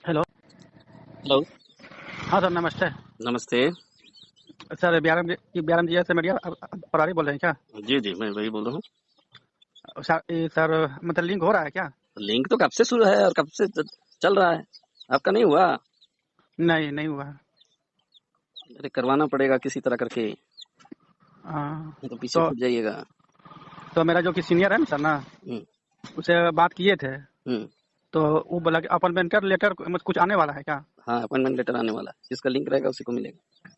Hello. Hello. हाँ sir, नमस्ते। नमस्ते। सर, BRM जी से मीडिया प्रभारी बोल रहे हैं क्या? जी जी, मैं वही बोल रहा हूँ। सर मतलब लिंक हो रहा है क्या? लिंक तो कब से शुरू है और कब से चल रहा है, आपका नहीं हुआ? नहीं, नहीं हुआ। अरे करवाना पड़ेगा किसी तरह करके, हाँ, नहीं तो पीछे तो छूट जाइएगा। तो मेरा जो कि सीनियर है ना सर ना, हम्म। उससे बात किए थे। हम्म। तो वो बोला कि अपॉइंटमेंट का लेटर मतलब कुछ आने वाला है क्या? हाँ, अपॉइंटमेंट लेटर आने वाला है, जिसका लिंक रहेगा उसी को मिलेगा।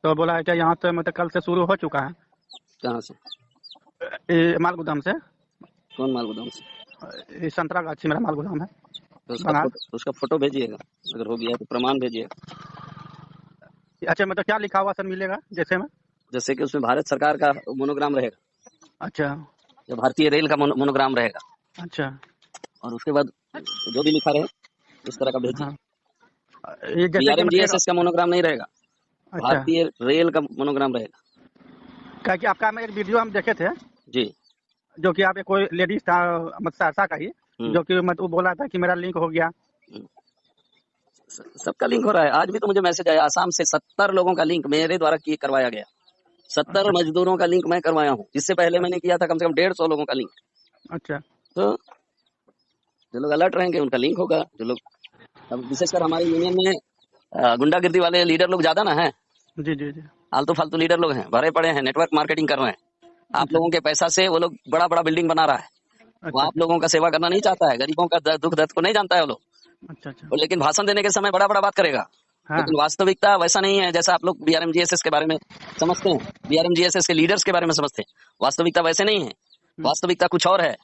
तो बोला है कि यहाँ से मतलब कल से शुरू हो चुका है। कहाँ से? ये माल गोदाम से। कौन माल गोदाम से? ये संतरागाछी मेरा माल गोदाम है, तो बंगाल। उसका फोटो भेजिएगा, अगर हो गया तो प्रमाण भेजिएगा। अच्छा, मतलब क्या लिखा हुआ सर मिलेगा जैसे में? जैसे कि उसमें भारत सरकार का मोनोग्राम रहेगा, अच्छा। या भारतीय रेल का मोनोग्राम रहेगा, अच्छा। और उसके बाद जो भी लिखा रहे उस तरह का भेजिए। हाँ, ये जैसे कि मतलब BRMGSS का मोनोग्राम नहीं रहेगा, अच्छा, भारतीय रेल का मोनोग्राम रहेगा। क्या कि आपका में एक वीडियो हम देखे थे, जी। जो कि आप एक कोई लेडीज था, मतलब सहरसा का ही, हम्म। जो कि मतलब वो बोला था कि मेरा लिंक हो गया। सबका लिंक हो रहा है। आज भी तो मुझे मैसेज आया, आसाम से 70 लोगों का लिंक मेरे द्वारा करवाया गया। 70 अच्छा। मजदूरों का लिंक मैं करवाया हूँ। इससे पहले मैंने किया था कम से कम 150 लोगों का लिंक। अच्छा। तो जो लोग अलर्ट रहेंगे उनका लिंक होगा। जो लोग, अब विशेषकर हमारे यूनियन में गुंडागिर्दी वाले लीडर लोग ज्यादा ना है, जी जी जी। आलतू फालतू लीडर लोग हैं, भरे पड़े हैं, नेटवर्क मार्केटिंग कर रहे हैं। आप अच्छा लोगों के पैसा से वो लोग बड़ा बड़ा बिल्डिंग बना रहा है। वो अच्छा। आप लोगों का सेवा करना नहीं चाहता है, गरीबों का दुख दर्द को नहीं जानता है वो लोग। अच्छा अच्छा। और लेकिन भाषण देने के समय बड़ा बड़ा बात करेगा, हाँ। लेकिन वास्तविकता वैसा नहीं है जैसा आप लोग BRMGSS के बारे में समझते हैं, BRMGSS के लीडर्स के बारे में समझते हैं। वास्तविकता वैसे नहीं है, हम्म, वास्तविकता कुछ और है।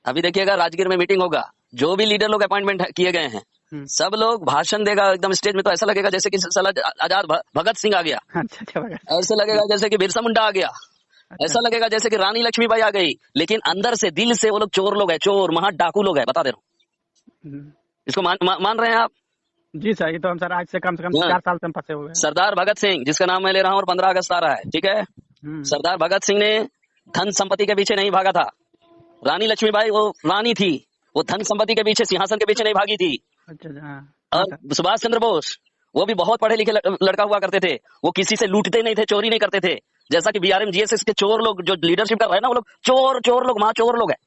अभी देखिएगा, राजगीर में मीटिंग होगा, जो भी लीडर लोग अपॉइंटमेंट किए गए हैं, हम्म। सब लोग भाषण देगा एकदम स्टेज में, तो ऐसा लगेगा जैसे कि साला आजाद भगत सिंह आ गया, अच्छा अच्छा बघा। ऐसे लगेगा जैसे कि बिरसा मुंडा आ गया, अच्छा। ऐसा लगेगा जैसे कि रानी लक्ष्मीबाई आ गई। लेकिन अंदर से, दिल से वो लोग चोर लोग है, चोर महा डाकू लोग है, बता दे रहा हूँ। हम्म, इसको मान रहे हैं आप? जी सर, ये तो हम सर आज से कम हाँ। 4 साल से हम फंसे हुए हैं। सरदार भगत सिंह, जिसका नाम मैं ले रहा हूँ, और 15 अगस्त आ रहा है, ठीक है। हम्म। सरदार भगत सिंह ने धन संपत्ति के पीछे नहीं भागा था। रानी लक्ष्मीबाई वो रानी थी, वो धन संपत्ति के पीछे, सिंहासन के पीछे नहीं भागी थी। अच्छा अच्छा। हाँ हाँ और सर। सुभाष चंद्र बोस, वो भी बहुत पढ़े लिखे लड़का हुआ करते थे। वो किसी से लूटते नहीं थे, चोरी नहीं करते थे। जैसा कि BRMGSS के चोर लोग जो लीडरशिप कर रहे हैं ना, वो लोग चोर चोर लोग, महाचोर लोग है,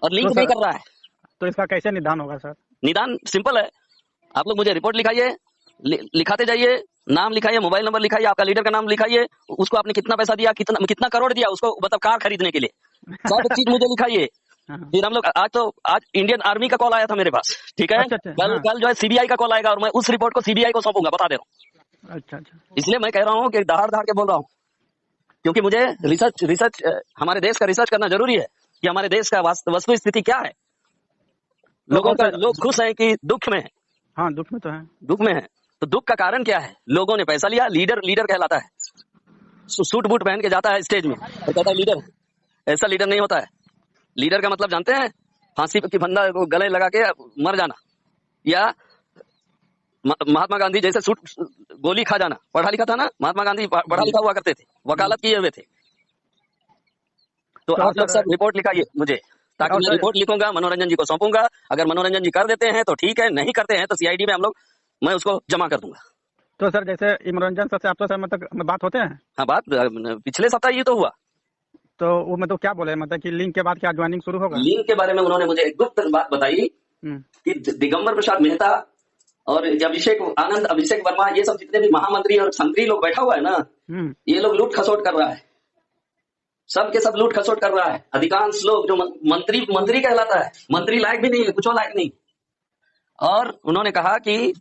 और तो लिंक भी सर, कर रहा है। तो इसका कैसे निदान होगा सर? निदान सिंपल है, आप लोग मुझे रिपोर्ट लिखाइए, लिखाते जाइए, नाम लिखाइए, मोबाइल नंबर लिखाइए, आपका लीडर का नाम लिखाइए, उसको आपने कितना पैसा दिया, कितना कितना करोड़ दिया उसको, मतलब कार खरीदने के लिए, सब चीज मुझे लिखाइए। हाँ। फिर हम लोग, आज इंडियन आर्मी का कॉल आया था मेरे पास, ठीक है। अच्छा अच्छा। कल हाँ। कल जो है CBI का कॉल आएगा, और मैं उस रिपोर्ट को CBI को सौंपूंगा, बता दे रहा हूँ। अच्छा अच्छा। इसलिए मैं कह रहा हूँ कि दहाड़ दहाड़ के बोल रहा हूँ, क्योंकि मुझे रिसर्च रिसर्च हमारे देश का रिसर्च करना जरूरी है, कि हमारे देश का वस्तु स्थिति क्या है। तो और सर। लोग खुश हैं कि दुख में है? हाँ, दुख में तो है। दुख में है। तो दुख का कारण क्या है? लोगों ने पैसा लिया, लीडर लीडर कहलाता है, सूट बूट पहन के जाता है स्टेज में और कहता है लीडर है। ऐसा लीडर नहीं होता है। लीडर का मतलब जानते हैं? फांसी की फंदा को गले लगा के मर जाना, या महात्मा गांधी जैसे सूट गोली खा जाना। पढ़ा लिखा था ना, महात्मा गांधी पढ़ा जी। लिखा हुआ करते थे, जी। वकालत किए हुए थे। तो तो और आप लोग सर। सब रिपोर्ट लिखाइए मुझे, ताकि और मैं सर। रिपोर्ट लिखूंगा, मनोरंजन जी को सौंपूंगा। अगर मनोरंजन जी कर देते हैं तो ठीक है, नहीं करते हैं तो CID में हम लोग, मैं उसको जमा कर दूंगा। तो सर, जैसे मनोरंजन सर से आप तो सर मतलब बात होते हैं? हाँ, बात पिछले सप्ताह ये तो हुआ। तो वो मतलब क्या बोले, मतलब कि लिंक के बाद क्या ज्वाइनिंग शुरू होगा? लिंक के बारे में उन्होंने मुझे एक गुप्त बात बताई, हम्म। कि दिगंबर प्रसाद मेहता और अभिषेक आनंद, अभिषेक वर्मा, ये सब जितने भी महामंत्री और मंत्री लोग बैठा हुआ है ना, हम्म। ये लोग लूट खसोट कर रहा है, सब के सब लूट खसोट कर रहा है। अधिकांश लोग जो मंत्री मंत्री कहलाता है, मंत्री लायक भी नहीं है, कुछ लायक नहीं। और उन्होंने कहा कि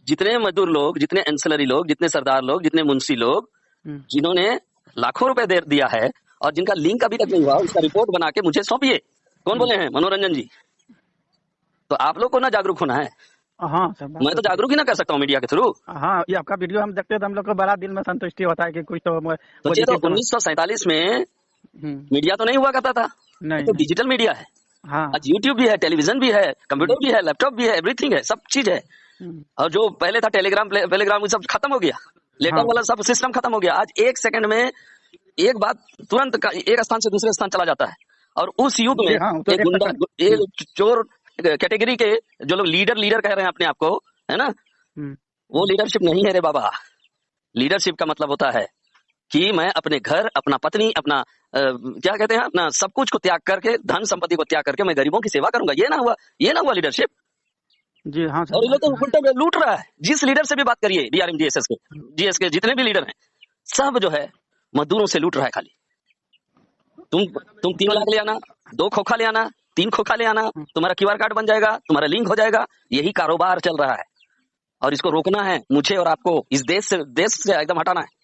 जितने मजदूर लोग, जितने एंसिलरी लोग, जितने सरदार लोग, जितने मुंशी लोग, हम्म। जिन्होंने लाखों रुपए दे दिया है और जिनका लिंक अभी तक नहीं हुआ, उसका रिपोर्ट बना के मुझे सौंपिए। कौन हम्म। बोले हैं? मनोरंजन जी। तो आप लोग को ना जागरूक होना है, हाँ सर, बात मैं तो तो सही। जागरूक ही ना कर सकता हूँ मीडिया के थ्रू। हाँ, ये आपका वीडियो हम देखते हैं तो हम लोग को बड़ा दिल में संतुष्टि होता है कि कुछ तो सोचिए, तो पॉजिटिव तो। 1947 में हम्म। मीडिया तो नहीं हुआ करता था, अब नहीं तो नहीं। डिजिटल मीडिया है। हाँ। आज यूट्यूब भी है, टेलीविजन भी है, कंप्यूटर हम्म। भी है, लैपटॉप भी है, एवरीथिंग है, सब चीज है। हम्म। और जो पहले था टेलीग्राम, टेलीग्राम, वो सब खत्म हो गया, लेटर हाँ। वाला सब सिस्टम खत्म हो गया। आज एक सेकंड में एक बात तुरंत एक स्थान से दूसरे स्थान चला जाता है। और उस युग में हाँ, तो एक एक गुंडा, सेकंड। एक चोर कैटेगरी के जो लोग लीडर कह रहे हैं अपने आप को, है ना, हम्म, वो लीडरशिप नहीं है रे बाबा। लीडरशिप का मतलब होता है कि मैं अपने घर, अपना पत्नी, अपना क्या कहते हैं, अपना सब कुछ को त्याग करके, धन संपत्ति को त्याग करके मैं गरीबों की सेवा करूंगा। ये ना हुआ लीडरशिप। जी हाँ और ये सर। लोग तो उल्टा लूट रहा है। जिस लीडर से भी बात करिए, बीआरएम जीएस के जितने भी लीडर हैं, सब जो है मजदूरों से लूट रहा है खाली। तुम 3 लाख ले आना, 2 खोखा ले आना, 3 खोखा ले आना, तुम्हारा क्यूआर कार्ड बन जाएगा, तुम्हारा लिंक हो जाएगा। यही कारोबार चल रहा है और इसको रोकना है मुझे और आपको। इस देश से एकदम हटाना है।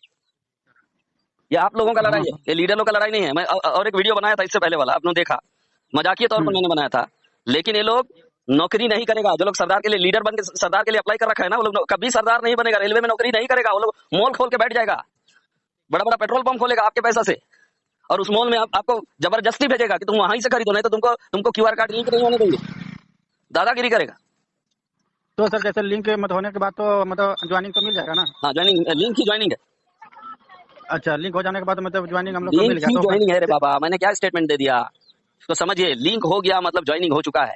ये आप लोगों का लड़ाई हाँ है, ये लीडरों का लड़ाई नहीं है। मैं और एक वीडियो बनाया था इससे पहले वाला, आपने देखा, मजाकिया तौर पर मैंने बनाया था। लेकिन ये लोग नौकरी नहीं करेगा। जो लोग सरदार के लिए लीडर बन के सरदार के लिए अप्लाई कर रखा है ना, वो लोग कभी सरदार नहीं बनेगा, रेलवे में नौकरी नहीं करेगा। वो लोग मॉल खोल के बैठ जाएगा, बड़ा बड़ा पेट्रोल पंप खोलेगा आपके पैसा से, और उस मॉल में आपको जबरदस्ती भेजेगा कि तुम वहां से खरीदो, नहीं तो तुमको क्यूआर कार्ड लिंक नहीं होने देंगे। दादागिरी करेगा। तो सर जैसे लिंक मत होने के बाद तो मतलब ज्वाइनिंग तो मिल जाएगा ना? हाँ, ज्वाइनिंग, लिंक ही ज्वाइनिंग है। अच्छा, लिंक हो जाने के बाद मतलब ज्वाइनिंग हम लोग को लिंक मिल गया ही तो फिर? ज्वाइनिंग है रे बाबा। मैंने क्या स्टेटमेंट दे दिया, तो समझिए, लिंक हो गया मतलब ज्वाइनिंग हो चुका है।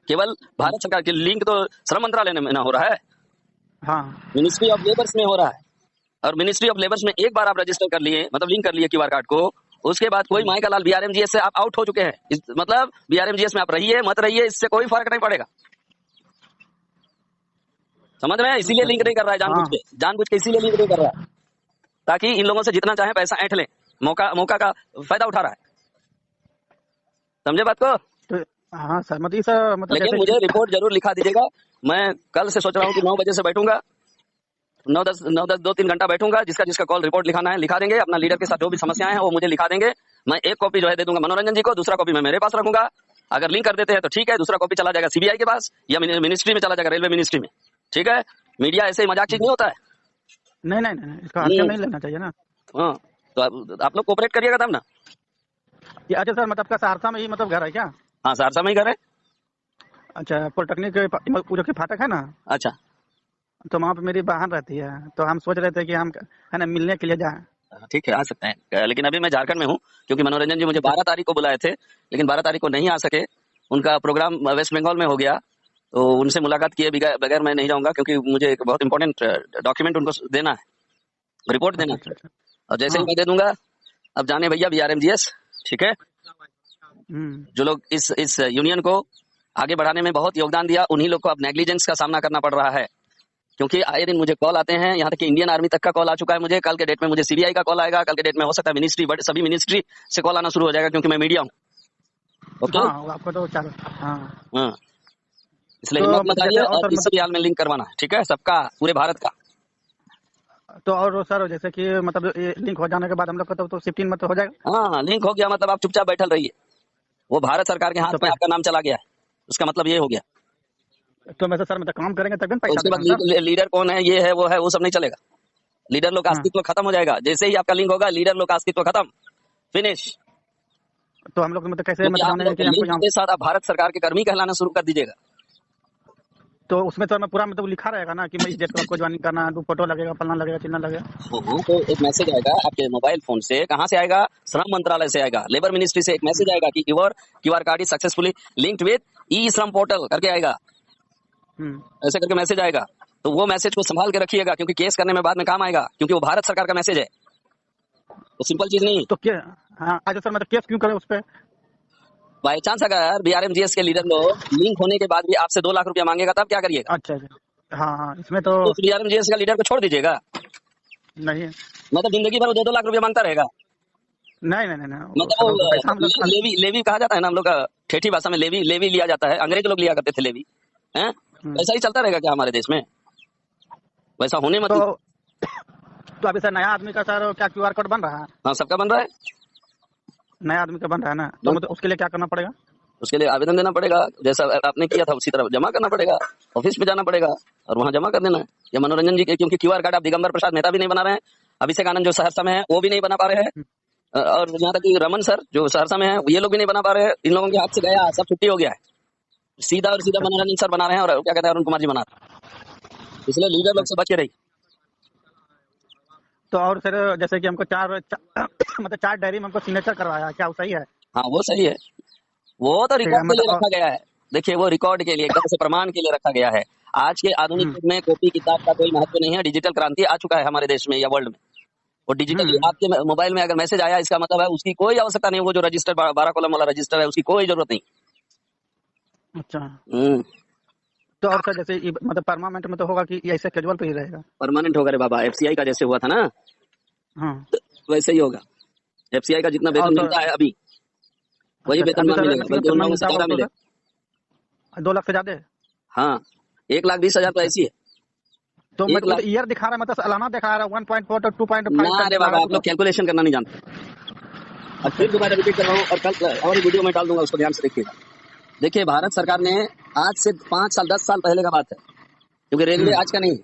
केवल भारत सरकार के लिंक तो श्रम मंत्रालय में ना हो रहा है, हाँ मिनिस्ट्री ऑफ लेबर्स में हो रहा है। और मिनिस्ट्री ऑफ लेबर्स में एक बार आप रजिस्टर कर लिए, मतलब लिंक कर लिए क्यूआर कार्ड को, उसके बाद कोई माई का लाल बीआरएमजीएस से आप आउट हो चुके हैं। मतलब बीआरएमजीएस में आप रहिए मत रहिए, इससे कोई फर्क नहीं पड़ेगा। समझ रहे हैं? इसीलिए अच्छा लिंक अच्छा। नहीं कर रहा है, हाँ जानबूझ के इसीलिए लिंक नहीं कर रहा है, ताकि इन लोगों से जितना चाहे पैसा ऐंठ ले, मौका का फायदा उठा रहा है। समझे बात को? तो हाँ सर, मतलब ये सर मतलब लेकिन जैसे मुझे कि रिपोर्ट जरूर लिखा दीजिएगा। मैं कल से सोच रहा हूँ कि 9 बजे से बैठूंगा, 9-10 2-3 घंटा बैठूंगा। जिसका कॉल रिपोर्ट लिखाना है लिखा देंगे। अपना लीडर के साथ जो भी समस्याएं हैं वो मुझे लिखा देंगे। मैं एक कॉपी जो है दे दूंगा मनोरंजन जी को, दूसरा कॉपी मैं मेरे पास रखूंगा। अगर लिंक कर देते हैं तो ठीक है, दूसरा कॉपी चला जाएगा सीबीआई के पास या मिनिस्ट्री में चला जाएगा, रेलवे मिनिस्ट्री में। ठीक है? मीडिया ऐसे ही मजाक चीज नहीं होता है। नहीं नहीं नहीं, इसका हल्का नहीं लेना चाहिए ना। हाँ, तो आप लोग कोऑपरेट करिएगा तब ना। ये अच्छा सर, मतलब आपका सहरसा में ही मतलब घर है क्या? हाँ, सहरसा में ही घर है। अच्छा, पॉलिटेक्निक पूजा के फाटक है ना, अच्छा, तो वहाँ पे मेरी बहन रहती है, तो हम सोच रहे थे कि हम है ना मिलने के लिए जाएं। ठीक है, आ सकते हैं। लेकिन अभी मैं झारखंड में हूँ, क्योंकि मनोरंजन जी मुझे अच्छा 12 तारीख को बुलाए थे, लेकिन 12 तारीख को नहीं आ सके। उनका प्रोग्राम वेस्ट बंगाल में हो गया, तो उनसे मुलाकात किए बगैर मैं नहीं जाऊंगा, क्योंकि मुझे एक बहुत इंपॉर्टेंट डॉक्यूमेंट उनको देना है, रिपोर्ट देना अच्छा है। अच्छा अच्छा। और जैसे ही हाँ। मैं दे दूंगा, अब जाने भैया बीआरएमजीएस, ठीक है, जो लोग इस यूनियन को आगे बढ़ाने में बहुत योगदान दिया, उन्हीं लोग को अब नेग्लिजेंस का सामना करना पड़ रहा है। क्योंकि आए दिन मुझे कॉल आते हैं, यहाँ तक कि इंडियन आर्मी तक का कॉल आ चुका है मुझे। कल के डेट में मुझे सीबीआई का कॉल आएगा, कल के डेट में हो सकता है मिनिस्ट्री, बट सभी मिनिस्ट्री से कॉल आना शुरू हो जाएगा, क्योंकि मैं मीडिया हूँ। ओके। हाँ वो आपको तो चार। हाँ। हाँ, इसलिए तो हिम्मत मत मतलब हारिए जैसे और और सर किसी भी हाल में लिंक करवाना है, ठीक है, सबका, पूरे भारत का। तो और सर जैसे कि मतलब ये लिंक हो जाने के बाद हम लोग का तो शिफ्टिंग मतलब हो जाएगा। हाँ, लिंक हो गया मतलब आप चुपचाप बैठल रहिए। वो भारत सरकार के तो हाथ में आपका नाम चला गया है, उसका मतलब ये हो गया। तो वैसे सर मतलब काम करेंगे तभी ना और पैसा उसके बाद देगा ना सर। लीडर कौन है, ये है, वो सब नहीं चलेगा। लीडर लोग का हाँ, अस्तित्व खत्म हो जाएगा। जैसे ही आपका लिंक होगा, लीडर लोग का अस्तित्व खत्म, फिनिश। तो हम लोग मतलब कैसे क्योंकि मतलब आप जानेंगे लोग कि के हमको लिंक यहाँ? के साथ आप भारत सरकार के कर्मी कहलाना शुरू कर दीजिएगा। तो उसमें सर मैं पूरा मतलब लिखा रहेगा ना कि मैं इस डेट को आपको ज्वाइनिंग करना है, 2 फोटो लगेगा, फलना लगेगा, चिन्ह लगेगा। हाँ, तो एक मैसेज आएगा आपके मोबाइल फोन से। कहाँ से आएगा? श्रम मंत्रालय से आएगा, लेबर मिनिस्ट्री से एक मैसेज आएगा कि your QR card is successfully linked with e Shram portal करके आएगा। हम्म। ऐसे करके मैसेज आएगा। तो वो मैसेज को संभाल के रखिएगा, क्योंकि केस करने में बाद में काम आएगा, क्योंकि वो भारत सरकार का मैसेज है, तो सिंपल चीज नहीं है। तो क्या? हाँ अच्छा सर, मतलब केस क्यों करें उस पर? बाई चांस अगर बीआरएमजीएस के लीडर लोग लिंक होने के बाद भी आपसे 2 लाख रुपया मांगेगा, तब क्या करिएगा? अच्छा अच्छा। हाँ हाँ, इसमें तो तो बीआरएमजीएस का लीडर को छोड़ दीजिएगा। नहीं है। मतलब जिंदगी भर 2-2 लाख रुपया मांगता रहेगा। नहीं नहीं नहीं नहीं, वो मतलब सर वो तो वो पैसा हम लोग लेवी लेवी कहा जाता है ना हम लोग का, ठेठी भाषा में लेवी लेवी लिया जाता है। अंग्रेज लोग लिया करते थे लेवी, हैं? हम्म। ऐसा ही चलता रहेगा क्या हमारे देश में? वैसा होने मत तो दीजिए। तो अभी सर नया आदमी का सर क्या क्यूआर कोड बन रहा है? हाँ, सबका बन रहा है। नया आदमी का बन रहा है ना, तो मतलब उसके लिए क्या करना पड़ेगा? उसके लिए आवेदन देना पड़ेगा, जैसा आपने किया था उसी तरह जमा करना पड़ेगा। ऑफिस में जाना पड़ेगा और वहां जमा कर देना है। या मनोरंजन जी के, क्योंकि क्यूआर कार्ड आप दिगंबर प्रसाद मेहता भी नहीं बना रहे हैं, अभिषेक आनंद जो सहरसा में है वो भी नहीं बना पा रहे हैं, और यहाँ तक कि रमन सर जो सहरसा में है ये लोग भी नहीं बना पा रहे हैं। इन लोगों के हाथ से गया, सब छुट्टी हो गया है। सीधा और सीधा मनोरंजन सर बना रहे हैं, और क्या कहते हैं, अरुण कुमार जी बना रहे हैं। इसलिए लीडर लोग से बच के रही। तो और सर जैसे कि हमको मतलब 4 डायरी में हमको सिग्नेचर करवाया है, क्या वो सही है? हाँ, वो सही है। वो तो ठीक है रिकॉर्ड के लिए मतलब रखा गया है। देखिए वो रिकॉर्ड के लिए, एकदम से प्रमाण के लिए रखा गया है। आज के आधुनिक युग में कॉपी किताब का कोई महत्व नहीं है। डिजिटल क्रांति आ चुका है हमारे देश में या वर्ल्ड में, और डिजिटली आपके मोबाइल में अगर मैसेज आया, इसका मतलब है उसकी कोई आवश्यकता नहीं। वो जो रजिस्टर 12 कॉलम वाला रजिस्टर है, उसकी कोई जरूरत नहीं। अच्छा। हम्म। तो और सर जैसे मतलब परमानेंट में तो होगा कि ये ऐसे कैजुअल पे ही रहेगा? परमानेंट होगा रे बाबा, एफसीआई का जैसे हुआ था ना, हाँ। वैसे ही होगा। एफसीआई का जितना और वेतन सर मिलता है अभी, वही अच्छा वेतन अभी वहां सर मिलेगा, बल्कि उन कितना लोगों से मिलता होगा ज्यादा उसको मिलेगा। सर? 2 लाख से ज्यादा है? हाँ, 1,20,000 तो अच्छा। ऐसी है। तो 1 मतलब लाख ईयर दिखा रहा है, मतलब सालाना दिखा रहा है 1.4 तो 2.5 ना तक रे दिखा रहा बाबा, है आप लोग तो। कैलकुलेशन करना नहीं जानते। अब अच्छा फिर अच्छा। दोबारा रिपीट कर रहा हूँ, और कल और वीडियो में डाल दूंगा, उसको ध्यान से देखिएगा। देखिए, भारत सरकार ने आज से 5 साल 10 साल पहले का बात है, क्योंकि रेलवे आज का नहीं है।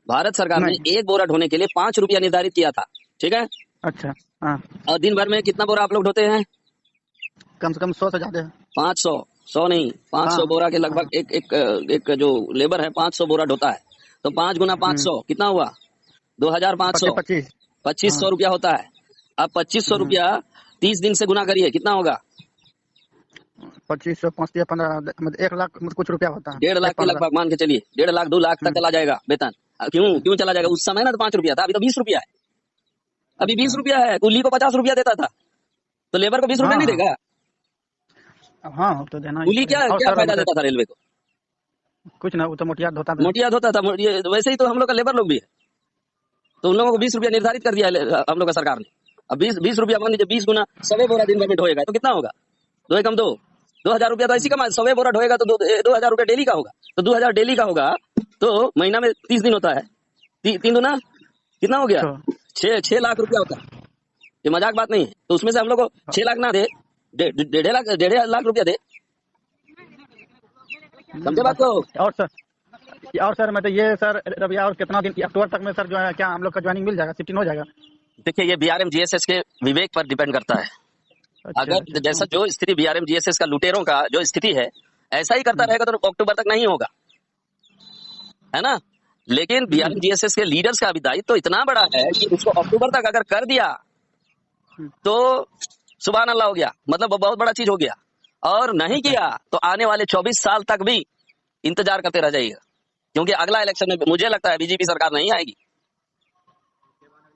भारत सरकार ने नहीं। एक बोरा ढोने के लिए 5 रुपया निर्धारित किया था, ठीक है। अच्छा। हाँ। और दिन भर में कितना बोरा आप लोग ढोते हैं? कम से कम 100 से ज्यादा है। 500, 100 नहीं, हाँ 500 बोरा के हाँ। लगभग एक जो लेबर है 500 बोरा ढोता है। तो 5 गुना 500 कितना हुआ? 2,500, 25 25। 2500 हाँ। रुपया होता है। अब 2500 रुपया 30 दिन से गुना करिए, कितना होगा? 2500 5 15 मतलब 1 लाख मतलब कुछ रुपया होता है। 1.5 लाख एक के 15। लगभग मान के चलिए, 1.5 लाख 2 लाख तक चला जाएगा वेतन। क्यों क्यों चला जाएगा? उस समय ना तो 5 रुपया था, अभी तो 20 रुपया है। अभी 20 अच्छा। रुपया है, कुली को 50 रुपया देता था, तो लेबर को 20 रुपया हाँ नहीं हाँ देगा? हाँ तो देना ही कुली क्या पड़ेगा। और क्या सर फायदा मतलब देता था रेलवे को? कुछ ना, वो तो मोटियात होता था। मोटियात होता था। वैसे ही तो हम लोग का लेबर लोग भी है। तो उन लोगों को 20 रुपया निर्धारित कर दिया है हम लोग का सरकार ने। अब 20 रुपया मान लीजिए, 20 गुना 100 बोरा दिन भर में ढोएगा तो कितना होगा? 2 एकम 2, 2,000 रुपया तो ऐसी कमा। 100 बोरा ढोएगा तो 2,000 रुपया डेली का होगा। तो 2,000 डेली का होगा, तो महीना में 30 दिन होता है। 3 दुना कितना हो गया? तो 6 लाख रुपया होता है। ये मजाक बात नहीं है। तो उसमें से हम लोग को 6 लाख ना दे, 1.5 लाख रुपया दे। समझे बात बस। को? और सर मतलब ये सर रवि और कितना दिन अक्टूबर तक में सर जो है क्या हम लोग का ज्वाइनिंग मिल जाएगा, शिफ्टिंग हो जाएगा? देखिए, ये बीआरएम जीएसएस के विवेक पर डिपेंड करता है। अच्छा अगर अच्छा। जैसा जो स्थिति बीआरएम जीएसएस का लुटेरों का जो स्थिति है, ऐसा ही करता हम्म, रहेगा तो अक्टूबर तक नहीं होगा, है ना। लेकिन बीआरएम हम्म, जीएसएस के लीडर्स का भी दायित्व तो इतना बड़ा है कि उसको अक्टूबर तक अगर कर दिया हम्म, तो सुभान अल्लाह हो गया, मतलब वो बहुत बड़ा चीज हो गया। और नहीं अच्छा। किया तो आने वाले 24 साल तक भी इंतजार करते रह जाइएगा, क्योंकि अगला इलेक्शन में मुझे लगता है बीजेपी सरकार नहीं आएगी।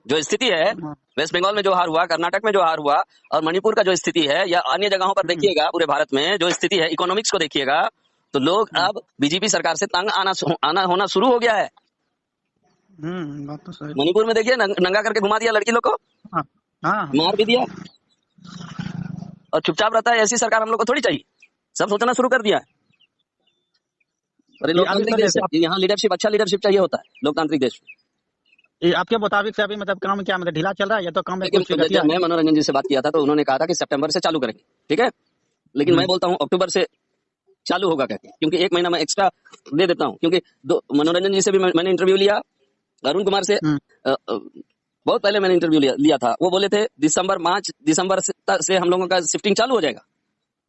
जो स्थिति है हाँ, वेस्ट बंगाल में जो हार हुआ, कर्नाटक में जो हार हुआ, और मणिपुर का जो स्थिति है, या अन्य जगहों पर हम्म, देखिएगा पूरे भारत में जो स्थिति है, इकोनॉमिक्स को देखिएगा, तो लोग हम्म, अब बीजेपी सरकार से तंग आना होना शुरू हो गया है। बात तो सही। मणिपुर में देखिए, नंगा करके घुमा दिया लड़की लोग को, हाँ हाँ। मार भी दिया, और चुपचाप रहता है। ऐसी सरकार हम लोग को थोड़ी चाहिए। सब सोचना शुरू कर दिया है। अरे ये अभी लोकतांत्रिक सर देश जैसे है, यहाँ लीडरशिप, अच्छा लीडरशिप चाहिए होता है लोकतांत्रिक देश में। ये आपके मुताबिक से अभी मतलब काम क्या मतलब ढीला चल रहा है या तो काम में लेकिन कुछ गतियाँ जब है? मैं मनोरंजन जी से बात किया था तो उन्होंने कहा था कि सितंबर से चालू करेंगे, ठीक है। लेकिन मैं हम्म, बोलता हूँ अक्टूबर से चालू होगा कहके, क्योंकि 1 महीना मैं एक्स्ट्रा दे देता हूँ। क्योंकि मनोरंजन जी से भी मैंने इंटरव्यू लिया, अरुण कुमार से हम्म, बहुत पहले मैंने इंटरव्यू लिया था। वो बोले थे दिसंबर से हम लोगों का शिफ्टिंग चालू हो जाएगा।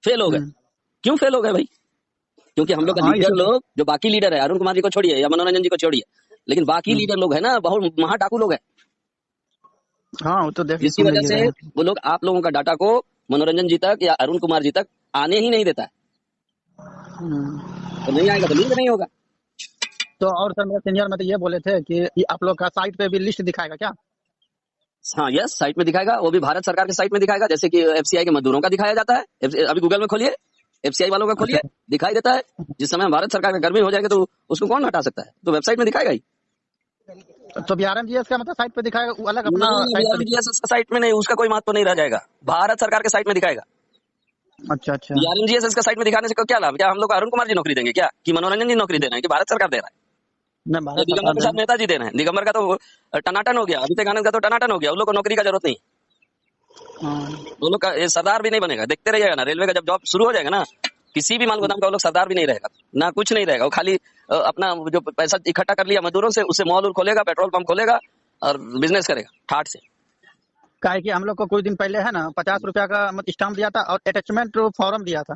फेल हो गए। हम्म, क्यों फेल हो गए भाई? क्योंकि हम लोग का हाँ लीडर इसे लोग, जो बाकी लीडर है, अरुण कुमार जी को छोड़िए या मनोरंजन जी को छोड़िए, लेकिन बाकी हम्म, लीडर लोग है ना, बहुत महा डाकू लोग हैं। हाँ वो तो देख जिसकी सुन वजह ही से रहे हैं। वो लोग आप लोगों का डाटा को मनोरंजन जी तक या अरुण कुमार जी तक आने ही नहीं देता है। तो नहीं आएगा तो लिंक नहीं होगा। तो और सर मेरे सीनियर में तो ये बोले थे कि ये आप लोग का साइट पे भी लिस्ट दिखाएगा क्या? हाँ, यस, साइट में दिखाएगा। वो भी भारत सरकार के साइट में दिखाएगा, जैसे कि एफसीआई के मजदूरों का दिखाया जाता है। अभी गूगल में खोलिए, एफसीआई वालों का खोलिए, अच्छा। दिखाई देता है। जिस समय भारत सरकार का कर्मी हो जाएगा तो उसको कौन हटा सकता है? तो वेबसाइट में दिखाएगा ही। तो बीआरएमजीएस का मतलब साइट पे दिखाएगा, वो अलग अपना नहीं, साइट पे बीआरएम दिखाएगा? जीएसएस का साइट में नहीं, उसका कोई महत्व नहीं रह जाएगा। भारत सरकार के साइट में दिखाएगा। अच्छा अच्छा। बीआरएम जीएसएस का साइट में दिखाने से क्या लाभ? क्या हम लोग अरुण कुमार जी नौकरी देंगे क्या? कि मनोरंजन जी नौकरी दे रहे हैं, कि भारत सरकार दे रहा है? नहीं ये भारत दिगंबर सरकार दे प्रसाद मेहता जी दे रहे हैं। दिगंबर का तो टनाटन हो गया, अभिषेक आनंद का तो टनाटन हो गया। उन लोग को नौकरी का जरूरत नहीं। हाँ। वो लोग का ये सरदार भी नहीं बनेगा। देखते रहिएगा ना, रेलवे का जब जॉब शुरू हो जाएगा ना, किसी भी माल गोदाम का वो लोग सरदार भी नहीं रहेगा, ना कुछ नहीं रहेगा। वो खाली अपना जो पैसा इकट्ठा कर लिया मजदूरों से, उससे मॉल खोलेगा, पेट्रोल पंप खोलेगा और बिजनेस करेगा ठाट से। काहे कि हम लोग को कुछ दिन पहले है ना 50 रुपया का मतलब स्टाम्प दिया था और अटैचमेंट फॉर्म दिया था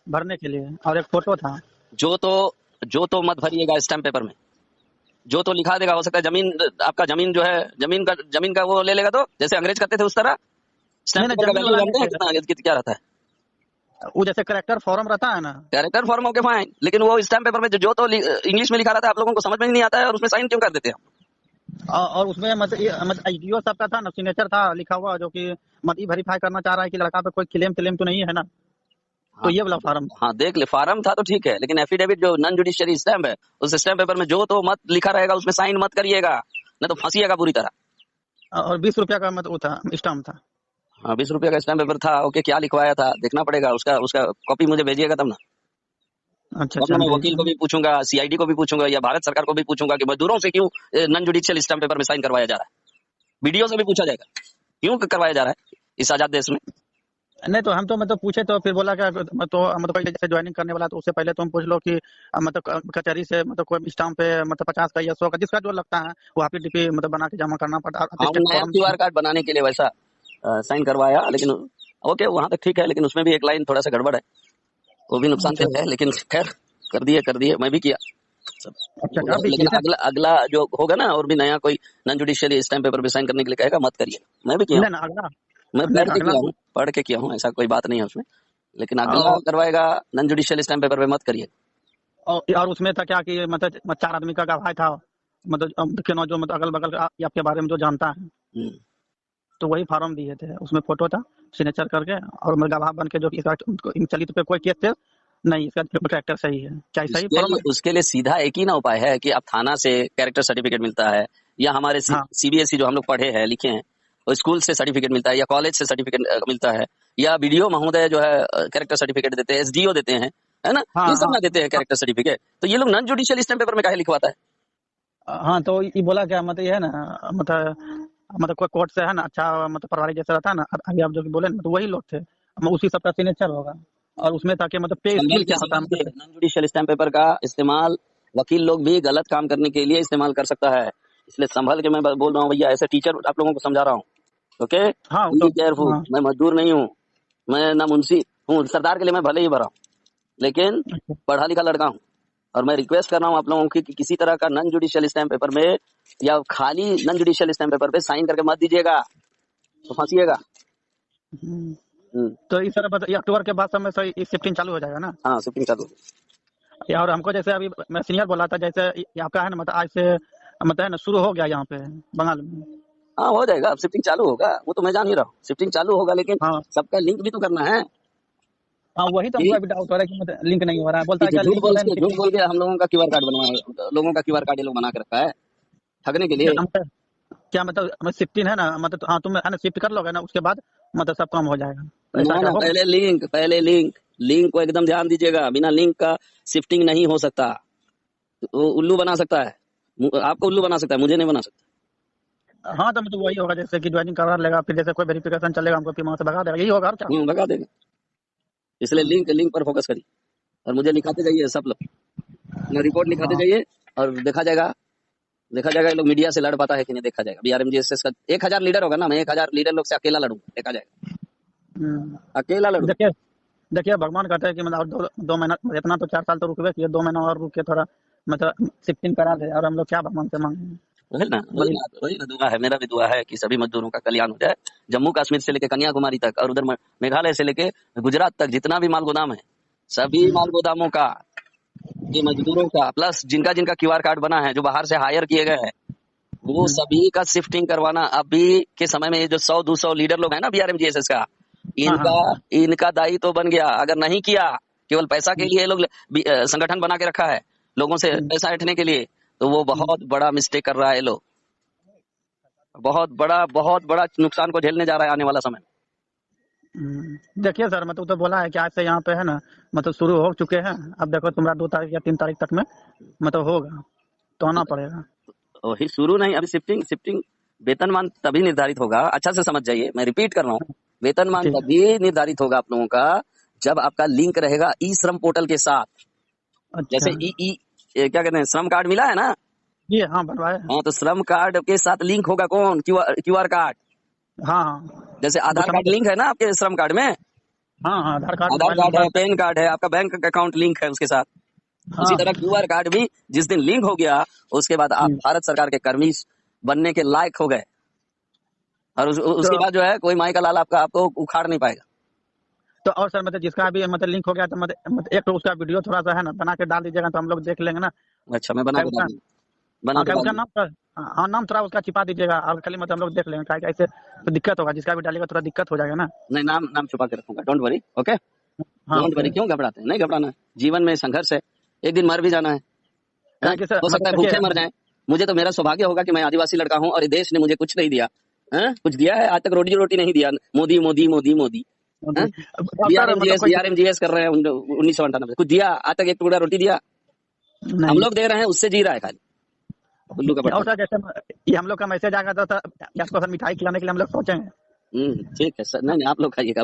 भरने के लिए और एक फोटो था। जो तो जो तो मत भरिएगा स्टैम्प पेपर में, जो तो लिखा देगा। हो सकता है जमीन, आपका जमीन जो है, जमीन का वो ले लेगा, तो जैसे अंग्रेज करते थे उस तरह। नहीं स्टैम्प नहीं पेपर का जमीन वैल्यू वाला नहीं जानते हैं चाहिए। कितना क्या रहता है? वो जैसे करेक्टर फॉर्म रहता है ना, कैरेक्टर फॉर्म ओके फाइन, लेकिन वो स्टैम्प पेपर में जो तो इंग्लिश में लिखा रहता है, आप लोगों को समझ में ही नहीं आता है, और उसमें साइन क्यों कर देते हैं? और उसमें मतलब आईडीओ सबका था ना, सिग्नेचर था लिखा हुआ, जो कि मतलब वेरीफाई करना चाह रहा है कि लड़का पे कोई क्लेम क्लेम तो नहीं है ना, तो हाँ ये वाला फार्म। हाँ, देख ले, फार्म था तो ठीक है, लेकिन एफिडेविट जो नॉन जुडिशियरी स्टैम्प है, उस स्टैम्प पेपर में जो तो मत लिखा रहेगा उसमें साइन मत करिएगा, नहीं तो फंसिएगा पूरी तरह। और 20 रुपया का मतलब वो था, स्टाम्प था। हाँ, 20 रुपया का स्टैम्प पेपर था, ओके, क्या लिखवाया था देखना पड़ेगा, उसका उसका कॉपी मुझे भेजिएगा तब ना। अच्छा तब अच्छा, ना हम मैं भेज वकील को देंगे। भी पूछूंगा, सीआईडी को भी पूछूंगा, या भारत सरकार को भी पूछूंगा कि मजदूरों से क्यों नॉन जुडिशियल स्टैम्प पेपर में साइन करवाया जा रहा है। वीडियो से भी पूछा जाएगा क्यों करवाया जा रहा है इस आजाद देश में। नहीं तो हम तो मतलब पूछे तो फिर बोला क्या, तो मतलब पहले जैसे ज्वाइनिंग करने वाला तो उससे पहले तुम पूछ लो कि मतलब कचहरी से मतलब कोई स्टाम्प पे मतलब 50 का या 100 का जिसका जो लगता है वो हाफी मतलब बना के जमा करना पड़ता है, हाँ, अटेस्टेड नया फॉर्म। क्यूआर कार्ड बनाने के लिए वैसा साइन करवाया, लेकिन ओके वहां तक ठीक है, लेकिन उसमें भी एक लाइन थोड़ा सा गड़बड़ है, वो भी अच्छा नुकसानदेह है, लेकिन खैर कर दिए, मैं भी किया सब अच्छा, हो अच्छा, गया। आप भी किए लेकिन थे? अगला अगला जो होगा ना, और भी नया कोई नॉन जुडिशियल स्टैम्प पेपर पे साइन करने के लिए कहेगा, मत करिए, मैं भी किया हूँ, नहीं ना अगला, मैं नहीं पढ़ तो के अगला किया हूँ, पढ़ के किया हूँ, ऐसा कोई बात नहीं है उसमें। लेकिन अगला और, करवाएगा नॉन जुडिशियल स्टैम्प पेपर पे मत करिए। और उसमें था क्या कि मतलब 4 आदमी का गवाह था, मतलब कि जो मतलब अगल बगल आपके बारे में जो जानता है, हम्म। तो वही फार्म दिए थे, उसमें फोटो था, सिग्नेचर करके, और मैं गवाह बन के जो कि इसका चलित पे कोई केस थे नहीं, इसका कैरेक्टर सही है, क्या सही फॉर्म है? उसके लिए सीधा एक ही ना उपाय है कि आप थाना से कैरेक्टर सर्टिफिकेट मिलता है, या हमारे हाँ सीबीएसई जो हम लोग पढ़े हैं लिखे हैं, और स्कूल से सर्टिफिकेट मिलता है, या कॉलेज से सर्टिफिकेट मिलता है, या बीडीओ महोदय जो है कैरेक्टर सर्टिफिकेट देते हैं, एसडीओ देते हैं, है ना, हाँ ये सब हाँ ना देते हैं कैरेक्टर सर्टिफिकेट, तो ये लोग नॉन जुडिशियल स्टैम्प पेपर में काहे लिखवाता है? हाँ, तो ये बोला क्या मतलब ये है ना, मतलब कोई कोर्ट से है ना, अच्छा मतलब परिवार जैसा रहता है ना, अभी आप जो कि बोले ना, तो वही लोग थे, उसी सबका सिग्नेचर होगा, और उसमें था कि मतलब पे स्किल क्या होता है समझ के मतलब। नॉन जुडिशियल स्टैम्प पेपर का इस्तेमाल वकील लोग भी गलत काम करने के लिए इस्तेमाल कर सकता है, इसलिए संभल के मैं बोल रहा हूँ भैया, ऐसे टीचर आप लोगों को समझा रहा हूँ, ओके, हाँ वो बी तो, केयरफुल, हाँ मैं मजदूर नहीं हूँ, मैं ना मुंशी हूँ, सरदार के लिए मैं भले ही भरा हूँ, लेकिन अच्छा, पढ़ा लिखा लड़का हूँ, और मैं रिक्वेस्ट कर रहा हूँ आप लोगों की कि किसी तरह का नॉन जुडिशियल स्टैम्प पेपर में, या खाली नॉन जुडिशियल स्टैम्प पेपर पे साइन करके मत दीजिएगा, तो फंसिएगा। हम्म। हम्म, तो इस तरह मतलब ये अक्टूबर के बाद सब में सही शिफ्टिंग चालू हो जाएगा ना? हाँ, शिफ्टिंग चालू। और हमको जैसे अभी मैं सीनियर बोला था, जैसे ये आपका है ना, मतलब आज से मतलब है ना शुरू हो गया यहाँ पे बंगाल में। हाँ, हो जाएगा, अब शिफ्टिंग चालू होगा, वो तो मैं जान ही रहा हूँ, शिफ्टिंग चालू होगा, लेकिन हाँ सबका लिंक भी तो करना है हाँ, वही तो हमको कि अभी डाउट हो रहा है कि मतलब लिंक नहीं हो रहा है, बोलता है क्या लिंक ऑनलाइन झूठ शिफ्टिंग। बोल के हम लोगों का क्यूआर कार्ड बनवा, लोगों का क्यूआर कार्ड ये लोग बना के रखा है ठगने के लिए। क्या मतलब शिफ्टिंग है ना, मतलब हाँ तुम है ना शिफ्ट कर लोगे ना, उसके बाद मतलब सब काम हो जाएगा, ऐसा ना क्या ना, होगा? पहले लिंक, लिंक को एकदम ध्यान दीजिएगा, बिना लिंक का शिफ्टिंग नहीं हो सकता, वो उल्लू बना सकता है, आपको उल्लू बना सकता है, मुझे नहीं बना सकता। हाँ तो मतलब वही होगा, जैसे कि ज्वाइनिंग करवा लेगा, फिर जैसे कोई वेरिफिकेशन चलेगा हमको, फिर वहाँ से भगा देगा, यही होगा और क्या। भगा देगा, इसलिए हाँ, लिंक लिंक पर फोकस करिए, और मुझे लिखाते जाइए सब लोग, अपना रिपोर्ट लिखाते हाँ, जाइए, और देखा जाएगा ये लोग मीडिया से लड़ पाता है कि नहीं, देखा जाएगा। बीआरएमजीएसएस का 1000 लीडर होगा ना, मैं 1000 लीडर लोग से अकेला लड़ूंगा, देखा जाएगा, अकेला लड़ूंगा। देखिए, देखिए भगवान कहते हैं कि मतलब और 2 महीना, इतना तो 4 साल तो रुकवे किए, 2 महीना और रुक के थोड़ा मतलब शिफ्टिंग करा दे, और हम लोग क्या भगवान से मांगे। बड़ी वही ना दुआ है, मेरा भी दुआ है कि सभी मजदूरों का कल्याण हो जाए, जम्मू कश्मीर से लेकर कन्याकुमारी तक, और उधर मेघालय से लेकर गुजरात तक जितना भी माल गोदाम है, सभी माल गोदामों का, ये मजदूरों का, प्लस जिनका जिनका क्यूआर कार्ड बना है, जो बाहर से हायर किए गए हैं, वो सभी का शिफ्टिंग करवाना। अभी के समय में ये जो 100-200 लीडर लोग हैं ना बीआरएमजीएसएस का, हाँ इनका हाँ इनका दायित्व तो बन गया, अगर नहीं किया, केवल पैसा के लिए ये लोग संगठन बना के रखा है, लोगों से पैसा ऐंठने के लिए, तो वो बहुत बड़ा मिस्टेक कर रहा है, ये लोग बहुत बड़ा नुकसान को झेलने जा रहा है आने वाला समय। देखिए सर, मतलब तो बोला है कि आज से यहाँ पे है ना, मतलब शुरू हो चुके हैं, अब देखो तुम्हारा 2 तारीख या 3 तारीख तक में मतलब होगा, तो आना पड़ेगा। वही शुरू नहीं, अभी शिफ्टिंग शिफ्टिंग वेतनमान तभी निर्धारित होगा, अच्छा से समझ जाइए, मैं रिपीट कर रहा हूँ, वेतनमान ठीक है। तभी निर्धारित होगा आप लोगों का जब आपका लिंक रहेगा ई श्रम पोर्टल के साथ। अच्छा, जैसे क्या कहते हैं, श्रम कार्ड मिला है ना, ये हाँ बनवाए। हाँ, तो श्रम कार्ड के साथ लिंक होगा कौन, क्यूआर कार्ड। हाँ हाँ, जैसे वो आधार समझ। कार्ड लिंक है ना आपके श्रम कार्ड में, हाँ हाँ, आधार कार्ड, आधार मोबाइल कार्ड नंबर। है, पैन कार्ड है, आपका बैंक अकाउंट लिंक है उसके साथ, उसी हाँ तरह हाँ। क्यूआर कार्ड भी जिस दिन लिंक हो गया, उसके बाद आप भारत सरकार के कर्मी बनने के लायक हो गए, और उसके तो बाद जो है कोई माई का लाल आपको उखाड़ नहीं पाएगा। तो और सर मतलब जिसका भी मतलब लिंक हो गया तो मतलब एक तो उसका वीडियो थोड़ा सा है ना बना के डाल दीजिएगा तो हम लोग देख लेंगे ना। अच्छा, मैं बना क्या के उसका, डाल दूँ, बना हाँ के क्या डाल उसका दूँ। नाम सर, हाँ नाम थोड़ा उसका छिपा दीजिएगा और खाली मतलब हम लोग देख लेंगे, क्या ऐसे तो दिक्कत होगा, जिसका भी डालेगा थोड़ा दिक्कत हो जाएगा ना। नहीं, नाम नाम छुपा के रखूंगा, डोंट वरी, ओके। हाँ डोंट ओके। वरी, क्यों घबराते हैं, नहीं घबराना है। जीवन में संघर्ष है, एक दिन मर भी जाना है। क्या हैं? कि सर हो मतलब सकता है देखिए, भूखे मर जाएं। मुझे तो मेरा सौभाग्य होगा कि मैं आदिवासी लड़का हूँ और ये देश ने मुझे कुछ नहीं दिया। हैं? कुछ दिया है आज तक? रोटी रोटी नहीं दिया। मोदी मोदी मोदी मोदी। हैं? और सर मतलब बीआरएमजीएस कोई बीआरएमजीएस कर रहे हैं 1998 कुछ दिया आज तक? एक टुकड़ा रोटी दिया? हम नहीं। लोग दे रहे हैं, उससे जी रहा है खाली उल्लू का और पट्टा। सर जैसे ये हम लोग का मैसेज आएगा तो सर ये आपको सर मिठाई खिलाने के लिए हम लोग सोचेंगे। ठीक है सर, नहीं नहीं, आप लोग खाइएगा।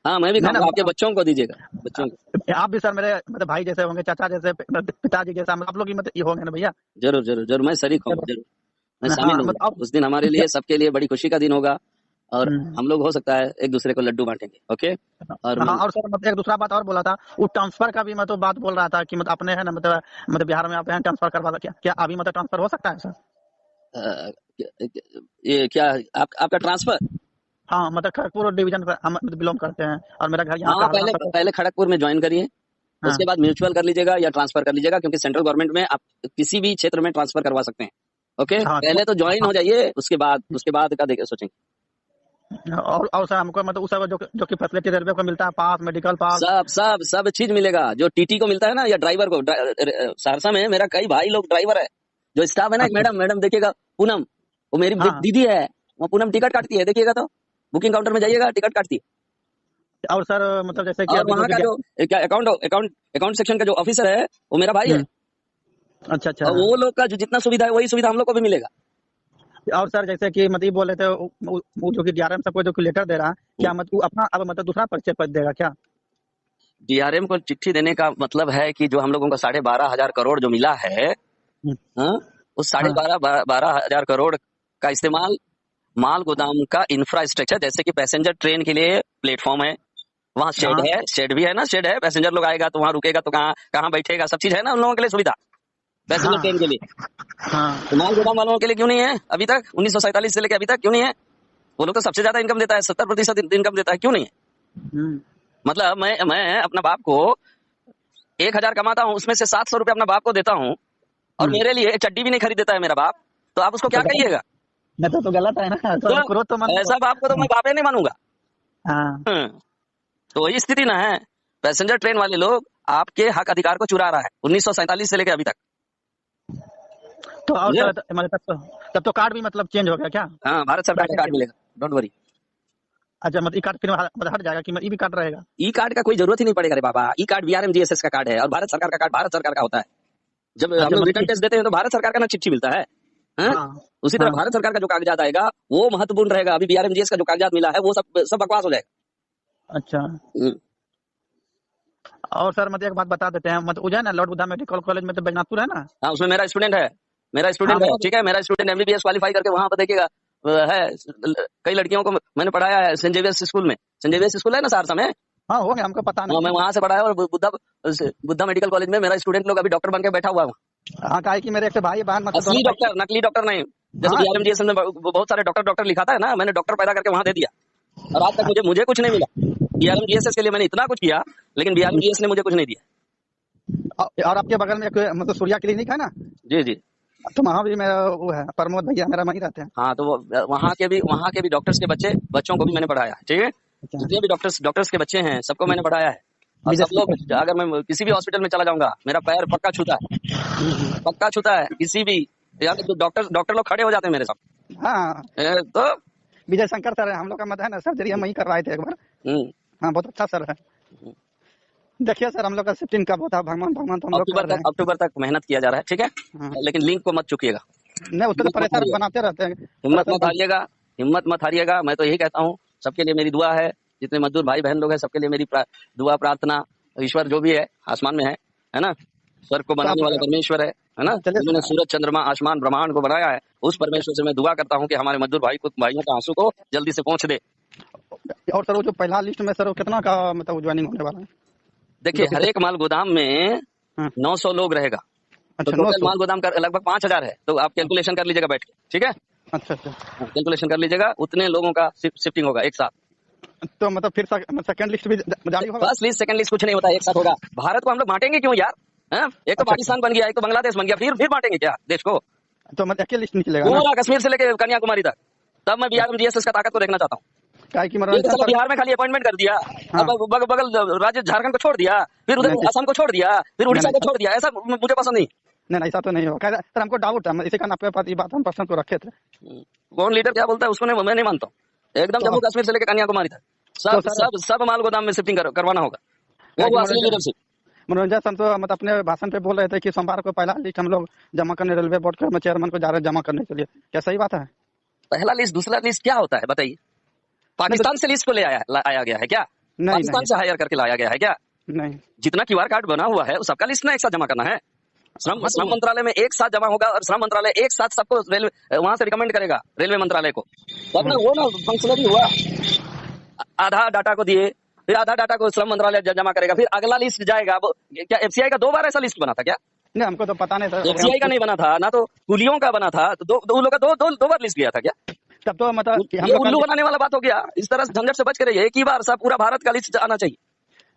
हाँ, मैं भी नहीं खाऊंगा, आपके ना, बच्चों को दीजिएगा, बच्चों को। आप भी सर मेरे मतलब भाई जैसे होंगे, चाचा जैसे, पिताजी जैसा, आप लोग ही मतलब ये होंगे ना भैया। जरूर जरूर जरूर, मैं शरीक हूँ, जरूर मैं हाँ शामिल हूँ। मतलब उस दिन हमारे लिए, सबके लिए बड़ी खुशी का दिन होगा और हम्म, हम लोग हो सकता है एक दूसरे को लड्डू बांटेंगे, ओके। और हाँ मैं, और सर मतलब एक दूसरा बात और बोला था, वो ट्रांसफर का भी मतलब बात बोल रहा था कि मतलब अपने है ना मतलब बिहार में आप हैं ट्रांसफर करवा क्या क्या अभी मतलब ट्रांसफर हो सकता है सर? अ, ये क्या, आपका ट्रांसफर? हाँ मतलब खड़गपुर डिवीजन से हम बिलोंग करते हैं और मेरा घर यहाँ हाँ, कहरवा पहले पर। पहले खड़गपुर में ज्वाइन करिए, हाँ उसके बाद म्यूचुअल कर लीजिएगा या ट्रांसफर कर लीजिएगा, क्योंकि सेंट्रल गवर्नमेंट में आप किसी भी क्षेत्र में ट्रांसफर करवा सकते हैं, ओके। हाँ पहले तो ज्वाइन हाँ, हो जाइए, उसके बाद का देखे सोचेंगे। और सर हमको मतलब उस समय जो कि फैसिलिटी रेलवे को मिलता है, पास मेडिकल पास। सब सब सब चीज मिलेगा, जो टीटी को मिलता है ना, या ड्राइवर को। सहरसा में मेरा कई भाई लोग ड्राइवर है। जो स्टाफ है ना, एक अच्छा मैडम मैडम देखिएगा, पूनम, वो मेरी हाँ। दीदी है। वो पूनम टिकट काटती है, देखिएगा तो, बुकिंग काउंटर में जाइएगा, टिकट काटती है। और सर मतलब जैसे कि और अभी जो वहां कि का जो क्या अकाउंट अकाउंट अकाउंट सेक्शन का जो ऑफिसर है, वो मेरा भाई है। हम्म, अच्छा अच्छा। और वो लोग का जो जितना सुविधा है, वही सुविधा हम लोग को भी मिलेगा। और सर जैसे कि मतलब ये बोल रहे थे वो जो कि डीआरएम सबको जो कि लेटर दे रहा है, क्या मतलब वो अपना अब मतलब दूसरा परिचय पत्र देगा क्या? डीआरएम को चिट्ठी देने का मतलब है कि जो हम लोगों को 12,500 करोड़ जो मिला है, हम्म, हाँ, उस साढ़े हाँ बारह बारह हजार करोड़ का इस्तेमाल माल गोदाम का इंफ्रास्ट्रक्चर, जैसे कि पैसेंजर ट्रेन के लिए प्लेटफॉर्म है, वहाँ शेड हाँ है, शेड भी है ना, शेड है, पैसेंजर लोग आएगा तो वहाँ रुकेगा तो कहाँ कहाँ बैठेगा, सब चीज है ना उन लोगों के लिए सुविधा, पैसेंजर हाँ ट्रेन के लिए। हाँ। तो माल गोदाम वालों के लिए क्यों नहीं है अभी तक? 1947 से लेकर अभी तक क्यों नहीं है? वो लोग तो सबसे ज्यादा इनकम देता है, 70% इनकम देता है, क्यों नहीं है? हम्म, मतलब मैं अपना बाप को 1,000 कमाता हूँ, उसमें से 700 रुपये अपना बाप को देता हूँ, और हम्म। मेरे लिए एक चड्डी भी नहीं खरीद देता है मेरा बाप, तो आप उसको तो क्या गलत, कहिएगा? नहीं तो गलत है ना तो तो क्रोध तो मन। ऐसा बाप को तो मैं बापे नहीं मानूंगा। हाँ। हम्म, तो वही स्थिति ना है। पैसेंजर ट्रेन वाले लोग आपके हक अधिकार को चुरा रहा है 1947 से लेकर अभी तक, तो और समझे? सर मतलब तब तो कार्ड भी मतलब चेंज हो गया क्या? हाँ, भारत सरकार का बैठने के कार्ड लिए। मिलेगा, डोंट वरी। अच्छा मतलब ई कार्ड फिर मतलब हट जाएगा कि ई भी कार्ड रहेगा? ई कार्ड का कोई जरूरत ही नहीं पड़ेगा रे बाबा। ई कार्ड बीआरएमजीएसएस का कार्ड है, और भारत सरकार का कार्ड भारत सरकार का होता है। जब हम अच्छा लोग मतलब रिटर्न टेस्ट देते हैं तो भारत सरकार का ना चिट्ठी मिलता है, हैं? हाँ उसी तरह हाँ। भारत सरकार का जो कागजात आएगा वो महत्वपूर्ण रहेगा। अभी बीआरएमजीएस का जो कागजात मिला है वो सब सब बकवास हो जाएगा। अच्छा और सर मतलब एक बात बता देते हैं, मतलब उधर ना लॉर्ड बुद्धा मेडिकल कॉलेज में तो बैजनाथपुर है ना। हाँ, उसमें मेरा स्टूडेंट है, मेरा हाँ स्टूडेंट है, मतलब ठीक है, मेरा स्टूडेंट एमबीबीएस क्वालिफाई करके वहां पर देखिएगा, है। कई लड़कियों को मैंने पढ़ाया है सेंट जेवियर्स स्कूल में। सेंट जेवियर्स स्कूल है ना सहरसा में। हाँ हो गया, हमको पता हाँ, नहीं मैं है। वहां से पढ़ाया, और बुद्धा बुद्धा मेडिकल कॉलेज में मेरा स्टूडेंट लोग अभी डॉक्टर बन के बैठा हुआ है वहाँ। हाँ कहा कि मेरे एक भाई बहन मतलब दोनों असली भाई। डॉक्टर, नकली डॉक्टर नहीं। जैसे हाँ बीआरएमजीएस में बहुत सारे डॉक्टर डॉक्टर लिखा था ना, मैंने डॉक्टर पैदा करके वहां दे दिया, और आज तक मुझे मुझे कुछ नहीं मिला। बीआरएमजीएस के लिए मैंने इतना कुछ किया, लेकिन बीआरएमजीएस ने मुझे कुछ नहीं दिया। और आपके बगल में एक मतलब सूर्या क्लिनिक है ना, जी जी। तो वहाँ भी मेरा वो है प्रमोद भैया, मेरा वहीं रहते हैं। हाँ, तो वहाँ के भी डॉक्टर्स के बच्चों को भी मैंने पढ़ाया है, ठीक है। अच्छा जितने भी डॉक्टर्स के बच्चे हैं सबको मैंने पढ़ाया है। और सब विदेश लोग, विदेश। अगर मैं किसी भी हॉस्पिटल में चला जाऊंगा, मेरा पैर पक्का छूता है, पक्का छूता है किसी भी। यहाँ तक तो डॉक्टर डॉक्टर लोग खड़े हो जाते हैं मेरे साथ। हाँ तो विजय शंकर सर है हम लोग का, मत है ना सर्जरी हम वहीं करवाए थे एक बार। हम्म, हाँ बहुत अच्छा सर है। देखिए सर हम लोग का शिफ्टिंग कब होता है, भगवान भगवान तो हम लोग कर रहे हैं। अक्टूबर तक मेहनत किया जा रहा है, ठीक है। हाँ लेकिन लिंक को मत चुकिएगा, नहीं उसको तो हिम्मत मत प्रेशर हारिएगा, बनाते रहते हैं, हिम्मत प्रेशर मत हारिएगा, हिम्मत मत हारिएगा। मैं तो यही कहता हूँ, सबके लिए मेरी दुआ है। जितने मजदूर भाई बहन लोग हैं सबके लिए मेरी दुआ प्रार्थना। ईश्वर जो भी है आसमान में है ना, स्वर्ग को तो बनाने वाला आप परमेश्वर है ना, चलिए जिन्होंने सूरज चंद्रमा आसमान ब्रह्मांड को बनाया है, उस परमेश्वर से मैं दुआ करता हूँ कि हमारे मजदूर भाइयों के आंसू को जल्दी से पहुंच दे। और सर वो जो पहला लिस्ट में सर वो कितना का मतलब ज्वाइनिंग होने वाला है? देखिए, जो कि हर एक माल गोदाम में हाँ 900 लोग रहेगा, तो अच्छा टोटल 900। माल गोदाम का लगभग 5,000 है। तो आप कैलकुलेशन कर लीजिएगा बैठ के, ठीक है। अच्छा अच्छा। कैलकुलेशन कर लीजिएगा, उतने लोगों का शिफ्टिंग होगा एक साथ। तो मतलब फिर सेकंड लिस्ट भी जारी होगा? फर्स्ट लिस्ट सेकंड लिस्ट कुछ नहीं होता, एक साथ होगा। भारत को हम लोग बांटेंगे क्यों यार? हैं? एक तो अच्छा पाकिस्तान बन गया, एक तो बांग्लादेश बन गया, फिर बांटेंगे क्या देश को? तो मतलब एक ही लिस्ट निकलेगा ना? पूरा कश्मीर से लेके कन्याकुमारी तक। तब मैं बिहार में जीएसएस का ताकत को देखना चाहता हूँ। क्या कि ये तो मनोरंजन साला सर। बिहार में खाली अपॉइंटमेंट कर दिया, हाँ। अब बगल राज्य झारखंड को छोड़ दिया, फिर उधर नहीं असम को छोड़ दिया, फिर नहीं उड़ीसा नहीं को छोड़ दिया, ऐसा मुझे पसंद नहीं। नहीं, ऐसा तो नहीं होगा सर, हमको डाउट है, इसी कारण आपके पास ये बात हम प्रश्न को रखे थे। कौन लीडर क्या बोलता है उसको मैं नहीं मानता हूँ। एकदम तो जम्मू कश्मीर से लेकर कन्याकुमारी तक तो सब सर सब सब माल गोदाम में शिफ्टिंग करवाना होगा। क्या कि वो असली लीडरशिप। मनोरंजन सर तो मतलब अपने भाषण पे बोल रहे थे कि सोमवार को पहला लिस्ट हम लोग जमा करने रेलवे बोर्ड के चेयरमैन को जा रहे हैं जमा करने के लिए, क्या सही बात है? पहला लिस्ट दूसरा लिस्ट क्या होता है बताइए? नहीं तो पाकिस्तान से लिस्ट को आया गया है क्या? नहीं पाकिस्तान नहीं से हायर करके लाया गया है क्या? नहीं। जितना क्यूआर कार्ड बना हुआ है वो सबका लिस्ट ना एक साथ जमा करना है। श्रम मंत्रालय में एक साथ जमा होगा और श्रम मंत्रालय एक साथ सबको रेलवे वहां से रिकमेंड करेगा रेलवे मंत्रालय को, तब ना वो ना फंक्शनली हुआ। आधार डाटा को दिए, फिर आधार डाटा को श्रम मंत्रालय जमा करेगा, फिर अगला लिस्ट जाएगा। क्या एफसीआई का 2 बार ऐसा लिस्ट बना था क्या? नहीं हमको तो पता नहीं सर। एफसीआई का नहीं बना था ना, तो कुलियों का बना था, तो दो लोग का दो बार लिस्ट गया था क्या? तब तो मतलब कि हम ये लोग उल्लू बनाने वाला बात हो गया। इस तरह से झंझट से बच के रहिए, एक ही बार सब पूरा भारत का लिस्ट आना चाहिए।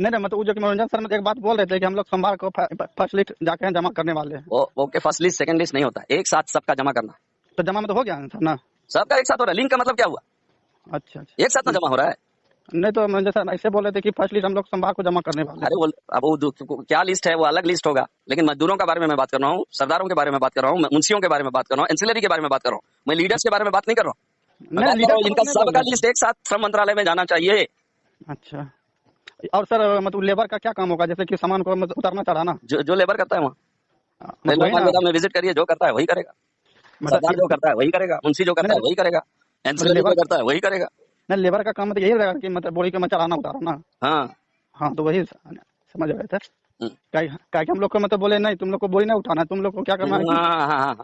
नहीं नहीं मतलब वो जो कि मनोरंजन सर मतलब एक बात बोल रहे थे कि हम लोग सोमवार को फर्स्ट लिस्ट जाके जमा करने वाले हैं। वो के फर्स्ट लिस्ट सेकंड लिस्ट नहीं होता, एक साथ सबका जमा करना। तो जमा में तो हो गया सर ना? सबका एक साथ हो रहा है, लिंक का मतलब क्या हुआ? अच्छा अच्छा। एक साथ ना जमा हो रहा है। नहीं तो मनोरंजन सर ऐसे बोल रहे थे कि फर्स्ट लिस्ट हम लोग सोमवार को जमा करने वाले हैं। अरे वो अब वो क्या लिस्ट है वो अलग लिस्ट होगा, लेकिन मजदूरों के बारे में मैं बात कर रहा हूँ, सरदारों के बारे में बात कर रहा हूँ, मुंशियों के बारे में बात कर रहा हूँ, एंसिलरी के बारे में बात कर रहा हूँ, मैं लीडर्स के बारे में बात नहीं कर रहा हूँ। मैं बात कर रहा हूँ इनका सबका लिस्ट एक साथ श्रम मंत्रालय में जाना चाहिए। अच्छा। और सर मतलब लेबर का क्या काम होगा, जैसे कि सामान को मतलब उतारना चढ़ाना? जो लेबर करता है वहाँ मतलब रेलवे वही ना गोदाम में विजिट करिए, जो करता है वही करेगा। मतलब सरदार जो करता है वही करेगा, मुंशी जो करता है वही करेगा, एंसिलरी जो लेबर करता है वही करेगा। नहीं लेबर का काम मतलब यही रहेगा कि मतलब बोरी को मैं चढ़ाना उतारना। हाँ हाँ तो वही समझ रहे थे। हम्म। क्या कि हम लोग को मतलब बोले नहीं तुम लोग को बोरी नहीं उठाना है, तुम लोग को क्या करना है कि हाँ हाँ हाँ,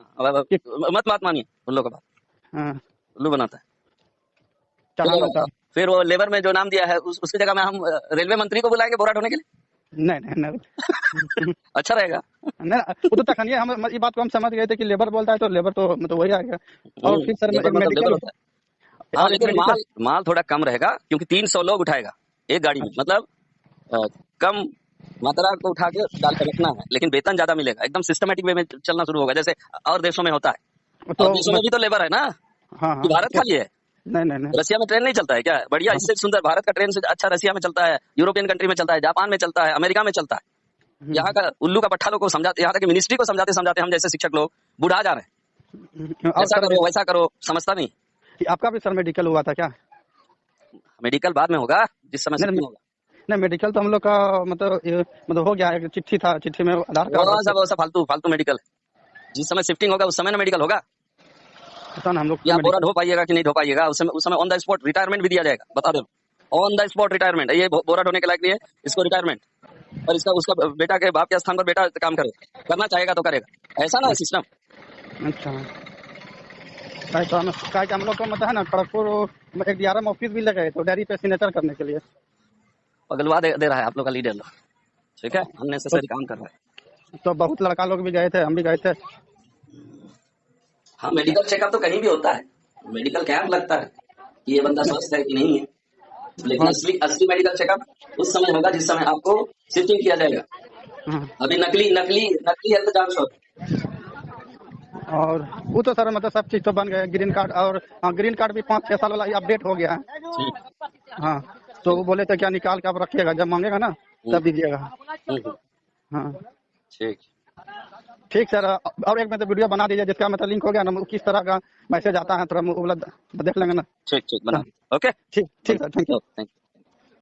मत बात मानिए उन लोगों का बात, हाँ उल्लू बनाता है। चढ़ाना उतार। फिर वो लेबर में जो नाम दिया है उसकी जगह में हम रेलवे मंत्री को बुलाएंगे बोरा ढोने के लिए। नहीं नहीं नहीं अच्छा रहेगा। नहीं वो तो तखनिए हम ये बात को हम समझ गए थे कि लेबर बोलता है तो लेबर तो मतलब वही आएगा। और फिर सर लेबर एक मतलब लेबर मेडिकल होता है। हाँ और एक लेकिन मेडिकल माल थोड़ा कम रहेगा, क्योंकि 300 लोग उठाएगा एक गाड़ी में, मतलब कम मात्रा को उठा के डाल के रखना है, लेकिन वेतन ज्यादा मिलेगा। एकदम सिस्टमेटिक वे में चलना शुरू होगा, जैसे और देशों में होता है। तो और देशों में भी तो लेबर है ना, हाँ कि हाँ भारत खाली है? नहीं नहीं नहीं रसिया में ट्रेन नहीं चलता है क्या? बढ़िया, इससे सुंदर भारत का ट्रेन से अच्छा रसिया में चलता है, यूरोपियन कंट्री में चलता है, जापान में चलता है, अमेरिका में चलता है। यहाँ का उल्लू का पट्टा लोग को समझाते, यहाँ तक मिनिस्ट्री को समझाते समझाते हम जैसे शिक्षक लोग बुढ़ा जा रहे हैं। और ऐसा सर करो वैसा करो, समझता नहीं। आपका भी सर मेडिकल हुआ था क्या? मेडिकल बाद में होगा, जिस समय नहीं शिफ्टिंग होगा। नहीं मेडिकल तो हम लोग का मतलब हो गया, एक चिट्ठी था, चिट्ठी में आधार कार्ड वो सब फालतू मेडिकल है। जिस समय शिफ्टिंग होगा उस समय ना मेडिकल होगा। पता ना हम लोग या बोरा मेडिकल ढो पाइएगा कि नहीं ढो पाइएगा, उस समय ऑन द स्पॉट रिटायरमेंट भी दिया जाएगा, बता दो। ऑन द स्पॉट रिटायरमेंट, ये बोरा ढोने के लायक नहीं है, इसको रिटायरमेंट। और इसका उसका बेटा के बाप के स्थान पर बेटा काम करेगा, करना चाहेगा तो करेगा, ऐसा ना सिस्टम। अच्छा क्या हम लोग को मतलब है ना खड़गपुर एक DRM ऑफिस भी लगे तो डायरी पे सिग्नेचर करने के लिए पगलवा दे रहा है आप लोग का लीडर लोग, ठीक है, अननेसेसरी काम कर रहा है। तो बहुत लड़का लोग भी गए थे, हम भी गए थे। हाँ मेडिकल चेकअप तो कहीं भी होता है, मेडिकल कैंप लगता है कि ये बंदा स्वस्थ है कि नहीं है, लेकिन असली मेडिकल चेकअप उस समय होगा जिस समय आपको शिफ्टिंग किया जाएगा। हाँ। अभी नकली हेल्थ जांच हो। और वो तो सर मतलब सब चीज तो बन गए, ग्रीन कार्ड और ग्रीन कार्ड भी 5-6 साल वाला अपडेट हो गया है। हाँ तो वो बोले थे क्या निकाल के आप रखिएगा, जब मांगेगा ना तब दीजिएगा। हाँ ठीक ठीक सर। और एक मतलब वीडियो बना दीजिए जिसका मतलब लिंक हो गया ना, किस तरह का मैसेज आता है थोड़ा देख लेंगे ना। ठीक बना। ओके ठीक सर, थैंक यू।